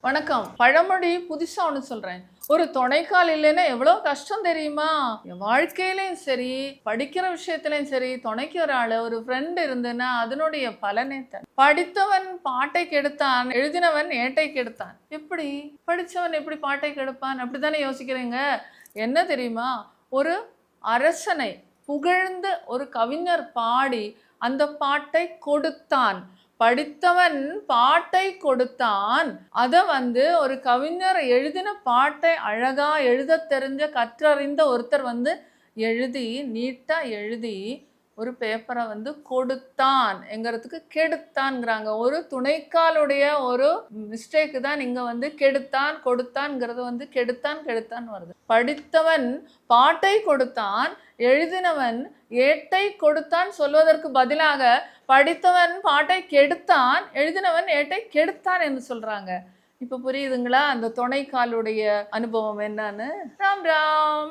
வணக்கம். பழமொழி புதுசா ஒண்ணு சொல்றேன். ஒரு துணைக்கால் இல்லைன்னா எவ்வளோ கஷ்டம் தெரியுமா? என் வாழ்க்கையிலயும் சரி, படிக்கிற விஷயத்திலயும் சரி, துணைக்கு ஒரு ஆளு, ஒரு ஃப்ரெண்ட் இருந்துன்னா அதனுடைய பலனே படித்தவன் பாட்டை கெடுத்தான், எழுதினவன் ஏட்டை கெடுத்தான். எப்படி? படிச்சவன் எப்படி பாட்டை கெடுப்பான்? அப்படித்தானே யோசிக்கிறீங்க. என்ன தெரியுமா? ஒரு அரசனை புகழ்ந்து ஒரு கவிஞர் பாடி அந்த பாட்டை கொடுத்தான். படித்தவன் பாட்டை கொடுத்தான். அதை ஒரு கவிஞர் எழுதின பாட்டை அழகா எழுத தெரிஞ்ச கற்றறிந்த ஒருத்தர் எழுதி நீட்டா எழுதி ஒரு பேப்பரை கொடுத்தான் என்கிறதுக்கு கெடுத்தான்ங்கிறாங்க. ஒரு துணைக்காலுடைய ஒரு மிஸ்டேக்கு தான் நீங்க கெடுத்தான் கொடுத்தான்ங்கிறது கெடுத்தான் கெடுத்தான் வருது. படித்தவன் பாட்டை கொடுத்தான், எழுதினவன் ஏட்டை கொடுத்தான் சொல்வதற்கு பதிலாக படித்தவன் பாட்டை கெடுத்தான், எழுதினவன் ஏட்டை கெடுத்தான் என்று சொல்றாங்க. இப்ப புரியுதுங்களா அந்த துணைக்காலுடைய அனுபவம் என்னன்னு? ராம் ராம்.